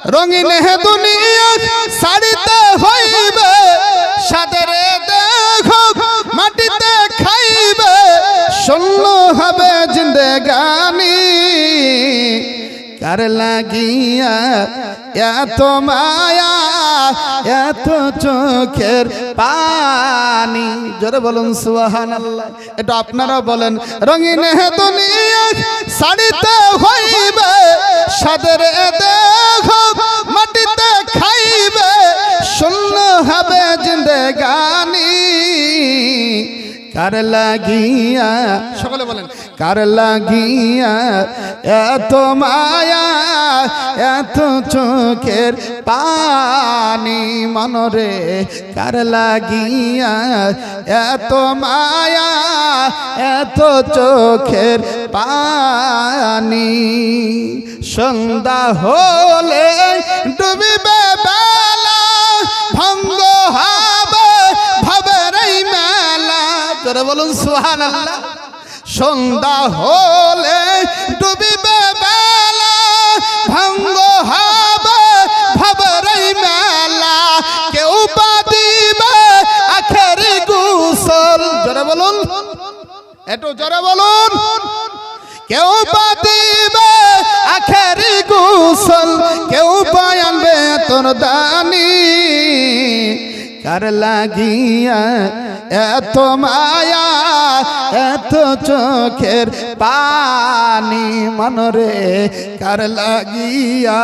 রঙিন হে দুনিয়া সারিতে হইবে সাদের দেহ মাটিতে খাইবে শূন্য হবে জিন্দেগানি কার লাগিয়া এত মায়া এত চোখের পানি জোরে বলুন সুবহানাল্লাহ এটা আপনারা বলেন রঙিন হে দুনিয়া সারিতে হইবে সাদের দেহ মাটিতে খাইবে শূন্য হবে জিন্দেগানি কার লাগিয়া সকলে বলেন কার লাগিয়া এত মায়া এত চোখের পানি মনরে কার লাগিয়া এত মায়া এত চোখের পানি সন্ধ্যা হলে ডুবিবে বেলা ভঙ্গ হবে ভবের এই মেলা জোরে বলুন সুবহানাল্লাহ সন্ধ্যা হলে ডুবিবে বেলা ভঙ্গ হবে ভবের এই মেলা কেউ বা দিবে আখেরি গোসল জোরে বলুন একটু জোরে বলুন কেউ বা দিবে আখেরি গোসল কেউ বা আনবে তোর দানি কার লাগিয়া এত মায়া এত চোখের পানি মনরে কার লাগিয়া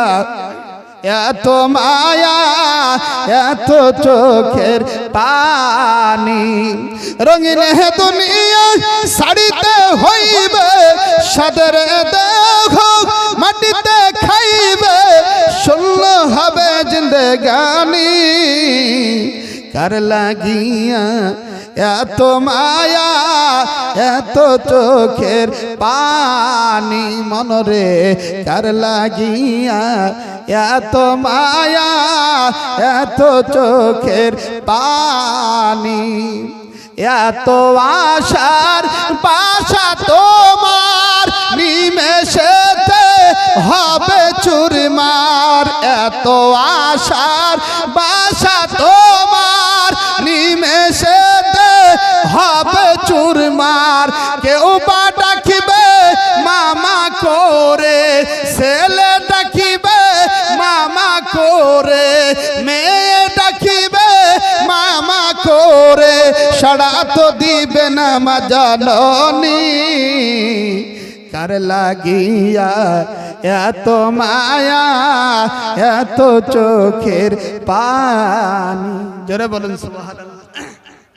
এত মায়া এত চোখের পানি রঙিন হে দুনিয়া সারিতে হইবে সাদের দেহ মাটিতে খাইবে শূন্য হবে জিন্দেগানি কার লাগিয়া এত মায়া এত চোখের পানি মনরে কার লাগিয়া এত মায়া এত চোখের পানি এত আশার বাসা তোমার নিমেষেতে হবে চুরমার এত আশার বাসা তোমার নিমেষেতে হবে চুরমার কেউ বা ডাকিবে মামা করে ছেলে ডাকিবে মামা করে মেয়ে ডাকিবে মামা করে সাড়া তো দিবে না মা জাননি কার লাগিয়া এত মায়া এত চোখের পানি জোরে বলুন সুবহানাল্লাহ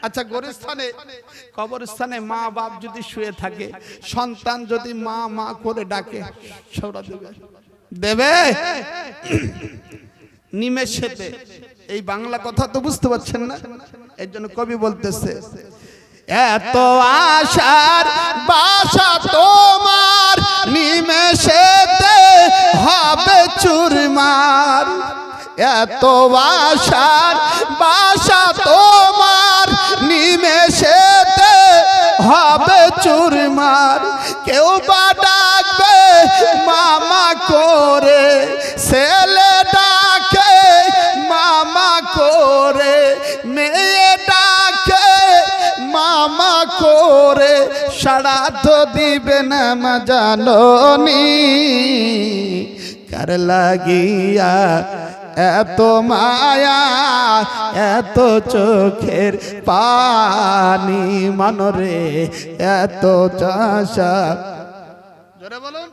আচ্ছা গোরস্থানে কবরস্থানে মা বাপ যদি শুয়ে থাকে সন্তান যদি মা মা করে ডাকে সৌরা দেবে নিমেষেতে এই বাংলা কথা তো বুঝতে পারছেন না এর জন্য কবি বলতেছে এত আশার বাসা তোমার নিমেষেতে হবে চুরমার এত আশার বাসা তোমার নিমেষেতে হবে চুরমার কেউ বা ডাকবে মামা করে ছেলে ডাকে মামা করে মেয়ে ডাকে মামা করে সাড়া তো দিবে না মা জাননি কার লাগিয়া এত মায়া এত চোখের পানি মনরে এত চাষা জোরে বলুন